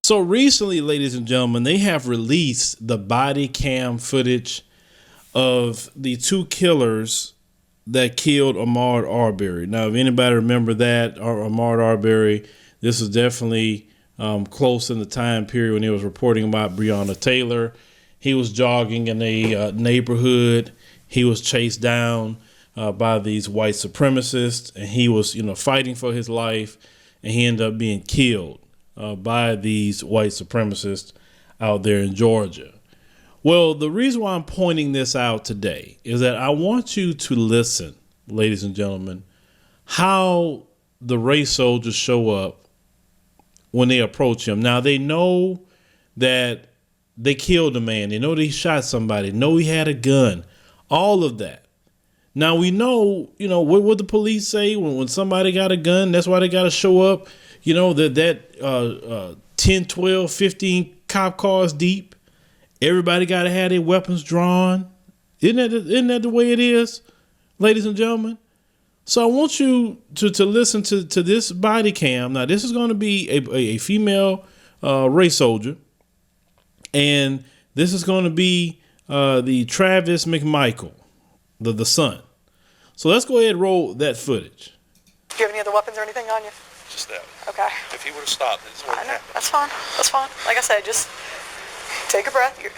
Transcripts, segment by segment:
So recently, ladies and gentlemen, they have released the body cam footage of the two killers that killed Ahmaud Arbery. Now, if anybody remember that, or Ahmaud Arbery, this was definitely close in the time period when he was reporting about Breonna Taylor. He was jogging in a neighborhood. He was chased down by these white supremacists, and he was, fighting for his life, and he ended up being killed by these white supremacists out there in Georgia. Well, the reason why I'm pointing this out today is that I want you to listen, ladies and gentlemen, how the race soldiers show up when they approach him. Now, they know that they killed a man. They know that he shot somebody. They know he had a gun. All of that. Now, we know, what the police say when somebody got a gun. That's why they got to show up, that 10, 12, 15 cop cars deep. Everybody got to have their weapons drawn. Isn't that the way it is, ladies and gentlemen? So I want you to listen to this body cam. Now, this is going to be a female race soldier. And this is going to be the Travis McMichael, the son. So let's go ahead and roll that footage. Do you have any other weapons or anything on you? Just that. Okay. If he would have stopped, this wouldn't happen. That's fine. That's fine. Like I said, just take a breath. You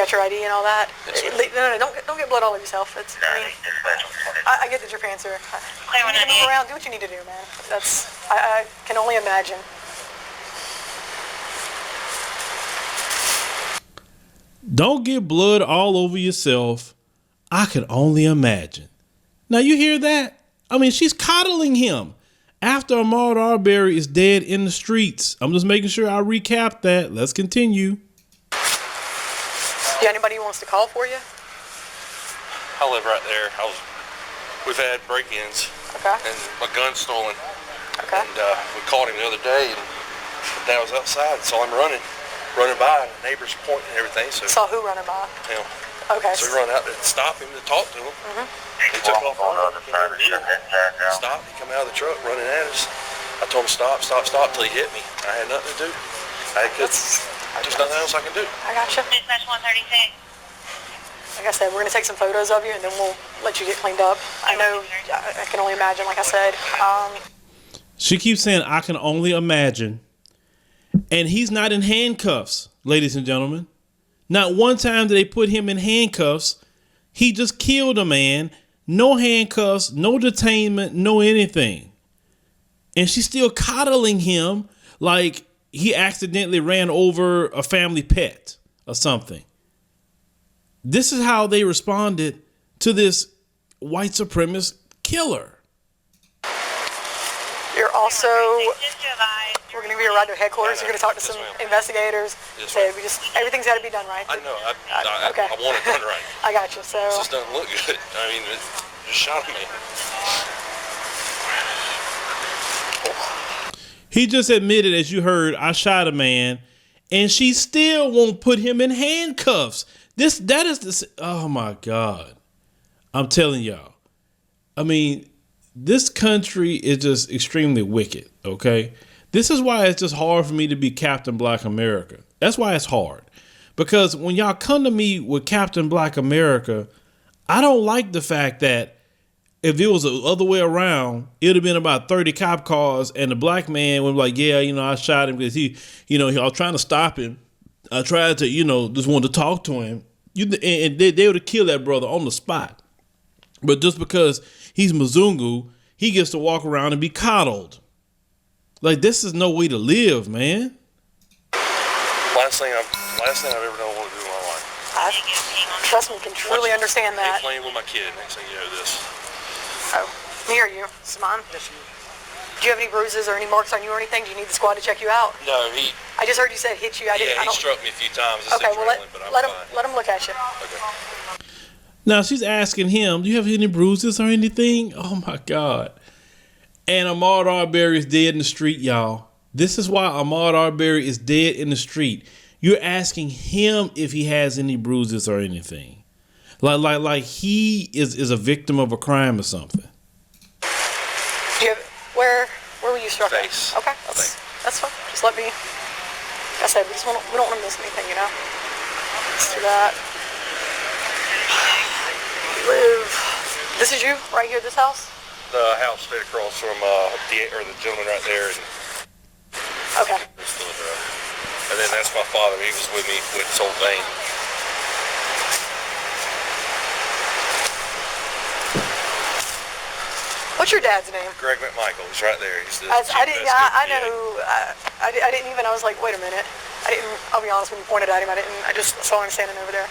got your ID and all that? Yes, No, don't get blood all over yourself. I get that your pants are... You need to move around. Do what you need to do, man. I can only imagine. Don't get blood all over yourself. I could only imagine. Now, you hear that? I mean, she's coddling him after Ahmaud Arbery is dead in the streets. I'm just making sure I recap that. Let's continue. You got anybody who wants to call for you? I live right there. We've had break-ins. Okay. And my gun's stolen. Okay. And we caught him the other day, and the dad was outside, saw him running by, and the neighbors pointing and everything. So saw who running by? Him. Okay. So we run out there to stop him, to talk to him. Mm-hmm. He took off running. Stopped. He come out of the truck running at us. I told him stop till he hit me. I had nothing to do. There's nothing else I can do. I got you. Dispatch 136. Like I said, we're going to take some photos of you, and then we'll let you get cleaned up. I know, I can only imagine, like I said. She keeps saying, I can only imagine. And he's not in handcuffs, ladies and gentlemen. Not one time did they put him in handcuffs. He just killed a man. No handcuffs, no detainment, no anything. And she's still coddling him like he accidentally ran over a family pet or something. This is how they responded to this white supremacist killer. You're also, we're going to give you a ride to headquarters. You're going to talk to some investigators. Yes, Say ma'am. everything's got to be done right. I know. Okay. I want it done right. I got you. So This just doesn't look good. I mean, it just shot me. He just admitted, as you heard, I shot a man, and she still won't put him in handcuffs. Oh my God. I'm telling y'all. I mean, this country is just extremely wicked, okay? This is why it's just hard for me to be Captain Black America. That's why it's hard. Because when y'all come to me with Captain Black America, I don't like the fact that if it was the other way around, it would have been about 30 cop cars, and the black man was like, yeah, I shot him because I was trying to stop him. I tried to, just wanted to talk to him. And they would have killed that brother on the spot. But just because he's Mzungu, he gets to walk around and be coddled. Like, this is no way to live, man. Last thing I've ever done want to do in my life. trust me, can truly understand that. Playing with my kid. Next thing you know, this. Oh, me or you? This is mine. Yes, you. Do you have any bruises or any marks on you or anything? Do you need the squad to check you out? No, I just heard you said hit you. He struck me a few times. Okay, well let him look at you. Okay. Now she's asking him, do you have any bruises or anything? Oh my God. And Ahmaud Arbery is dead in the street, y'all. This is why Ahmaud Arbery is dead in the street. You're asking him if he has any bruises or anything. Like he is a victim of a crime or something. Do you have, where were you struck? Face. Okay. let me, like I said, we don't want to miss anything, you know? Let's do that. This is you, right here, this house? The house straight across from the gentleman right there. Okay. And then that's my father. He was with me with this whole thing. What's your dad's name? Greg McMichael. He's right there. He's the I know. I didn't even. I was like, wait a minute. I'll be honest. When you pointed at him, I just saw him standing over there.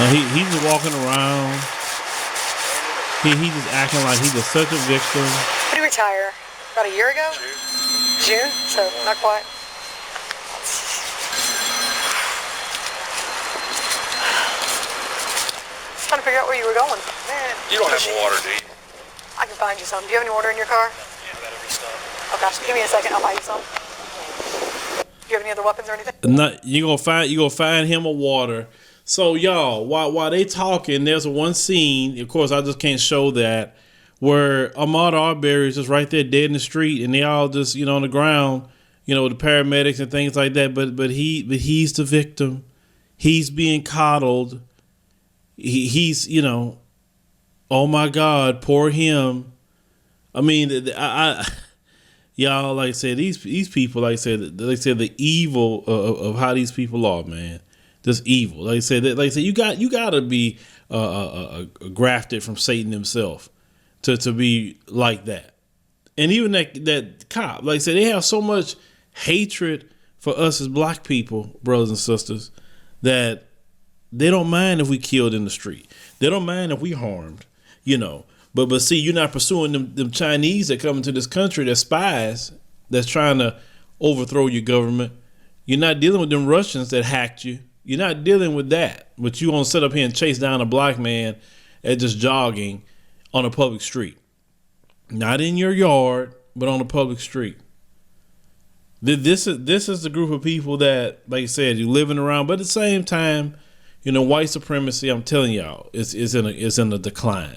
Now he's just walking around. He's just acting like he's such a victim. When did he retire? About a year ago? June? So not quite. Trying to figure out where you were going. Man. You don't have water, do you? I can find you some. Do you have any water in your car? Yeah, I got every stuff. Okay, give me a second. I'll buy you some. Do you have any other weapons or anything? You gonna find him a water. So y'all, while they talking, there's one scene. Of course, I just can't show that, where Ahmaud Arbery is just right there, dead in the street, and they all just on the ground, the paramedics and things like that. But he's the victim. He's being coddled. He's oh my God, poor him. I mean, y'all, like I said, these people, like I said, the evil of how these people are, man. Just evil. Like I said, you gotta be grafted from Satan himself to be like that. And even that cop, like I said, they have so much hatred for us as black people, brothers and sisters, that they don't mind if we killed in the street. They don't mind if we harmed, But see, you're not pursuing them Chinese that come into this country, that spies, that's trying to overthrow your government. You're not dealing with them Russians that hacked you. You're not dealing with that. But you want to sit up here and chase down a black man at just jogging on a public street. Not in your yard, but on a public street. This is the group of people that, like I said, you're living around. But at the same time, white supremacy, I'm telling y'all, is in a decline.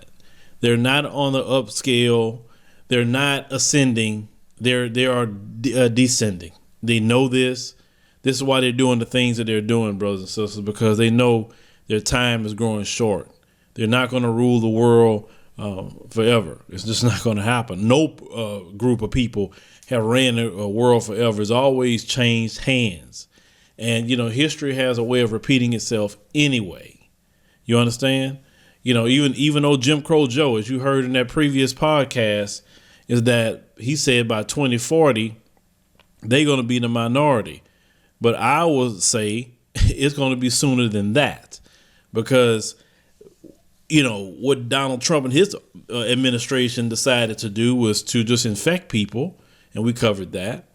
They're not on the upscale. They're not ascending. They are descending. They know this. This is why they're doing the things that they're doing, brothers and sisters, because they know their time is growing short. They're not going to rule the world forever. It's just not going to happen. No group of people have ran a world forever. It's always changed hands. And, history has a way of repeating itself anyway. You understand? Even though Jim Crow Joe, as you heard in that previous podcast, is that he said by 2040, they're going to be the minority. But I would say it's going to be sooner than that, because, what Donald Trump and his administration decided to do was to just infect people. And we covered that.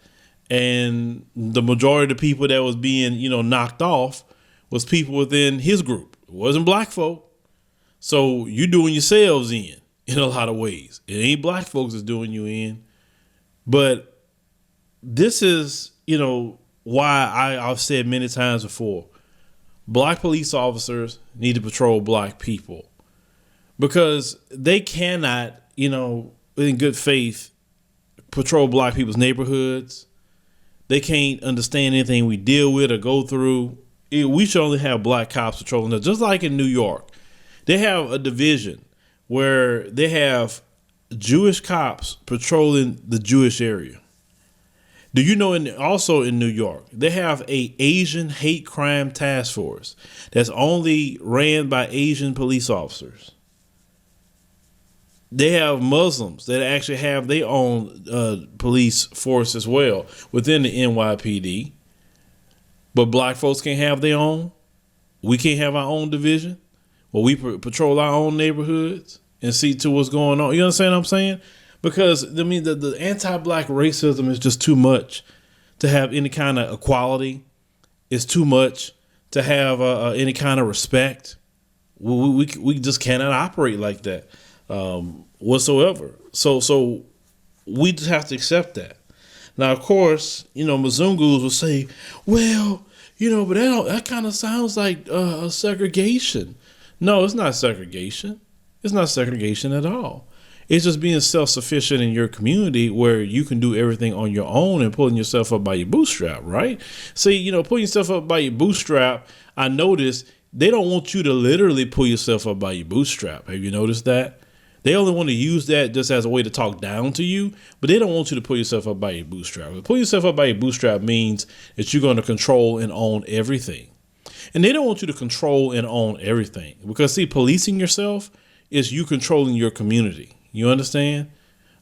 And the majority of the people that was being, knocked off was people within his group. It wasn't black folk. So you doing yourselves in a lot of ways. It ain't black folks that's doing you in. But this is, why I've said many times before, black police officers need to patrol black people, because they cannot, in good faith, patrol black people's neighborhoods. They can't understand anything we deal with or go through. We should only have black cops patrolling us. Just like in New York, they have a division where they have Jewish cops patrolling the Jewish area. Do you know, also in New York, they have a Asian hate crime task force that's only ran by Asian police officers. They have Muslims that actually have their own police force as well within the NYPD. But black folks can't have their own. We can't have our own division. Well, we patrol our own neighborhoods and see to what's going on. You understand what I'm saying? Because, the anti-black racism is just too much to have any kind of equality. It's too much to have any kind of respect. We just cannot operate like that whatsoever. So we just have to accept that. Now, of course, Mzungus will say, well, But that kind of sounds like segregation. No, it's not segregation. It's not segregation at all. It's just being self-sufficient in your community where you can do everything on your own and pulling yourself up by your bootstrap, right? See, pulling yourself up by your bootstrap, I noticed they don't want you to literally pull yourself up by your bootstrap. Have you noticed that? They only want to use that just as a way to talk down to you, but they don't want you to pull yourself up by your bootstrap. Pull yourself up by your bootstrap means that you're going to control and own everything. And they don't want you to control and own everything because, see, policing yourself is you controlling your community. You understand?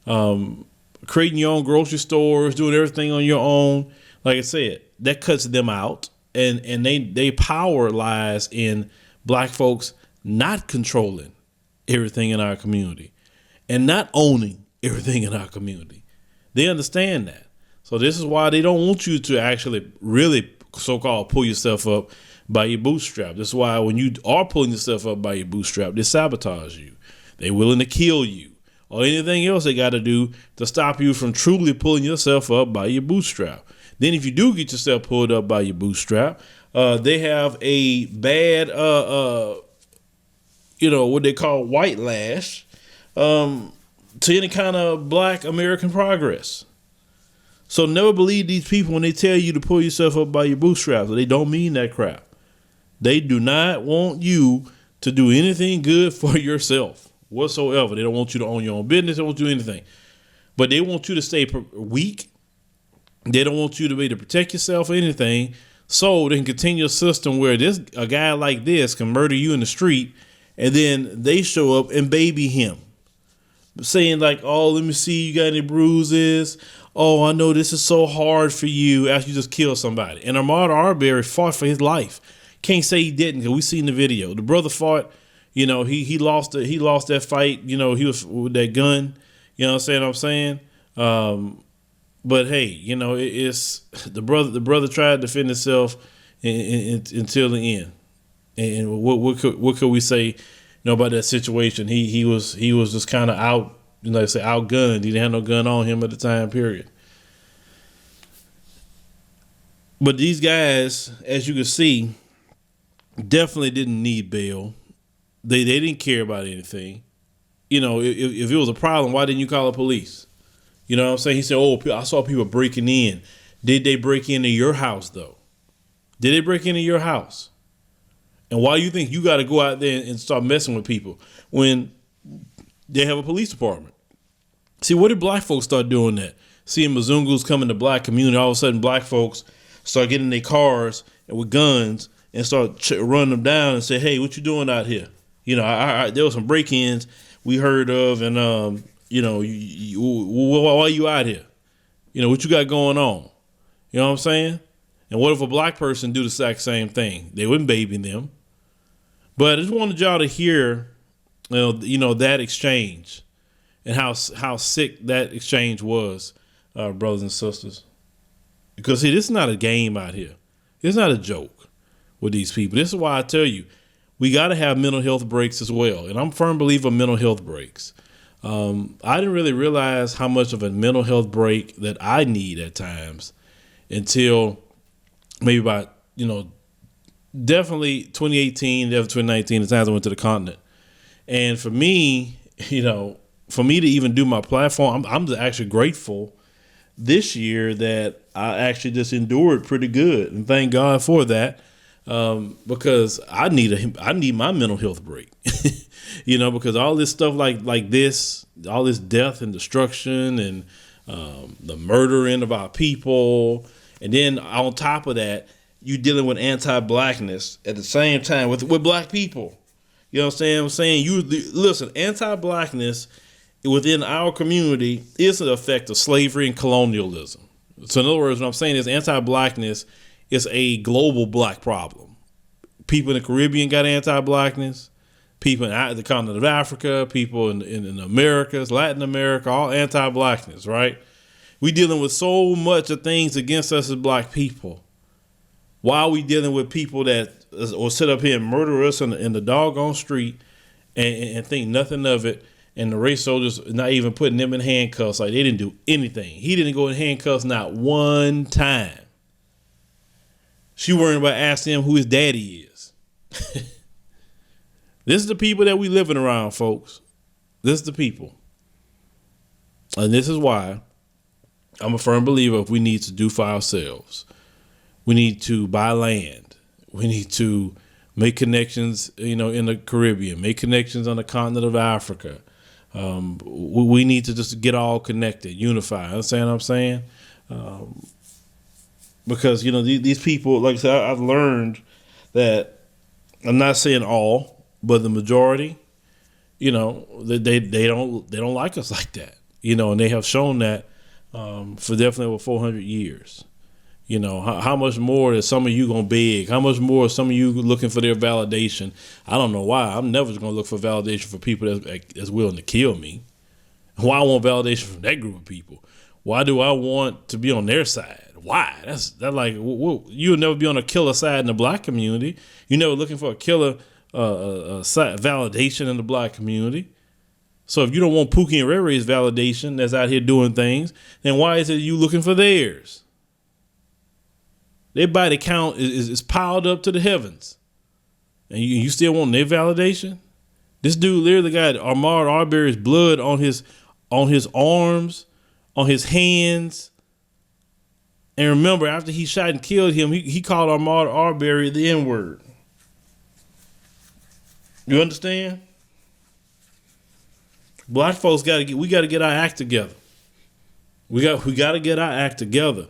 Creating your own grocery stores, doing everything on your own. Like I said, that cuts them out. And they power lies in black folks not controlling everything in our community and not owning everything in our community. They understand that. So this is why they don't want you to actually really so-called pull yourself up by your bootstrap. This is why when you are pulling yourself up by your bootstrap, they sabotage you. They're willing to kill you or anything else they got to do to stop you from truly pulling yourself up by your bootstrap. Then if you do get yourself pulled up by your bootstrap, they have a bad, what they call white lash to any kind of black American progress. So never believe these people when they tell you to pull yourself up by your bootstraps. They don't mean that crap. They do not want you to do anything good for yourself whatsoever. They don't want you to own your own business. They don't want you to do anything. But they want you to stay weak. They don't want you to be able to protect yourself or anything. So they can continue a system where a guy like this can murder you in the street and then they show up and baby him. Saying like, oh, let me see, you got any bruises? Oh, I know this is so hard for you after you just killed somebody. And Ahmaud Arbery fought for his life. Can't say he didn't because we seen the video. The brother fought, he lost that fight. He was with that gun. You know what I'm saying? But hey, it's the brother tried to defend himself until the end. And what could we say, about that situation? He was just kind of out, outgunned. He didn't have no gun on him at the time period. But these guys, as you can see, definitely didn't need bail. They didn't care about anything. If it was a problem, why didn't you call the police? You know what I'm saying? He said, oh, I saw people breaking in. Did they break into your house, though? Did they break into your house? And why do you think you got to go out there and start messing with people when they have a police department? See, what did black folks start doing that? Seeing Mzungus come in the black community, all of a sudden black folks start getting in their cars and with guns and start running them down and say, hey, what you doing out here? There were some break-ins we heard of and, why are you out here? What you got going on? You know what I'm saying? And what if a black person do the exact same thing? They wouldn't baby them. But I just wanted y'all to hear, that exchange and how sick that exchange was, brothers and sisters. Because see, this is not a game out here. It's not a joke with these people. This is why I tell you, we got to have mental health breaks as well. And I'm a firm believer of mental health breaks. I didn't really realize how much of a mental health break that I need at times until maybe about, definitely 2018, definitely 2019, the times I went to the continent. And for me, for me to even do my platform, I'm actually grateful this year that I actually just endured pretty good. And thank God for that. Because I need my mental health break, because all this stuff like this, all this death and destruction and the murdering of our people. And then on top of that, you dealing with anti-blackness at the same time with black people. You know what I'm saying? Listen, anti-blackness within our community is an effect of slavery and colonialism. So in other words, what I'm saying is anti-blackness is a global black problem. People in the Caribbean got anti-blackness. People in the continent of Africa, people in Americas, Latin America, all anti-blackness, right? We dealing with so much of things against us as black people. Why are we dealing with people that will sit up here and murder us in the doggone street and think nothing of it? And the race soldiers not even putting them in handcuffs, like they didn't do anything. He didn't go in handcuffs not one time. She worrying about asking him who his daddy is. This is the people that we living around, folks. This is the people. And this is why I'm a firm believer of we need to do for ourselves. We need to buy land. We need to make connections, in the Caribbean, make connections on the continent of Africa. We need to just get all connected, unify. Understand what I'm saying? Because, these people, like I said, I've learned that, I'm not saying all, but the majority, they don't like us like that, and they have shown that for definitely over 400 years. How much more is some of you going to beg? How much more is some of you looking for their validation? I don't know why. I'm never going to look for validation for people that's willing to kill me. Why I want validation from that group of people? Why do I want to be on their side? Why? That's like, you'll never be on a killer side in the black community. You're never looking for a killer side validation in the black community. So if you don't want Pookie and Ray's validation that's out here doing things, then why is it you looking for theirs? Their body count is piled up to the heavens. And you still want their validation? This dude literally got Ahmaud Arbery's blood on his arms, on his hands. And remember, after he shot and killed him, he called Ahmaud Arbery the N-word. You understand? Black folks got to get our act together. We got to get our act together.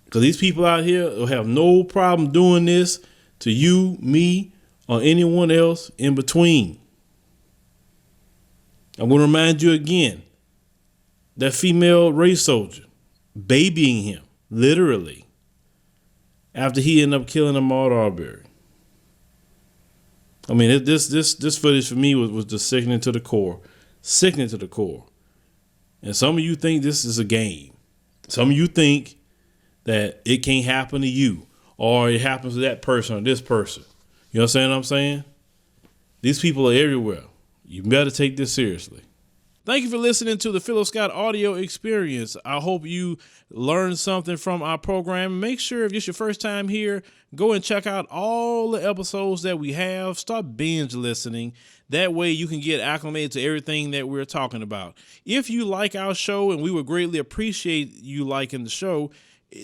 Because these people out here will have no problem doing this to you, me, or anyone else in between. I'm going to remind you again, that female race soldier babying him, literally, after he ended up killing Ahmaud Arbery. I mean, this footage for me was just sickening to the core. Sickening to the core. And some of you think this is a game. Some of you think that it can't happen to you, or it happens to that person or this person. You understand what I'm saying? These people are everywhere. You better take this seriously. Thank you for listening to the Phillip Scott audio experience. I hope you learned something from our program. Make sure if it's your first time here, go and check out all the episodes that we have. Start binge listening. That way you can get acclimated to everything that we're talking about. If you like our show, and we would greatly appreciate you liking the show,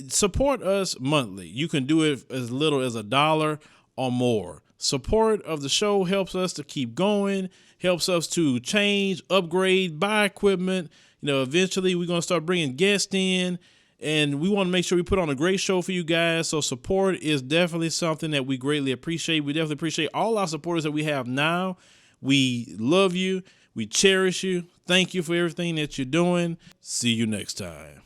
support us monthly. You can do it as little as $1 or more. Support of the show helps us to keep going, helps us to change, upgrade, buy equipment. Eventually we're going to start bringing guests in, and we want to make sure we put on a great show for you guys. So support is definitely something that we greatly appreciate. We definitely appreciate all our supporters that we have now. We love you. We cherish you. Thank you for everything that you're doing. See you next time.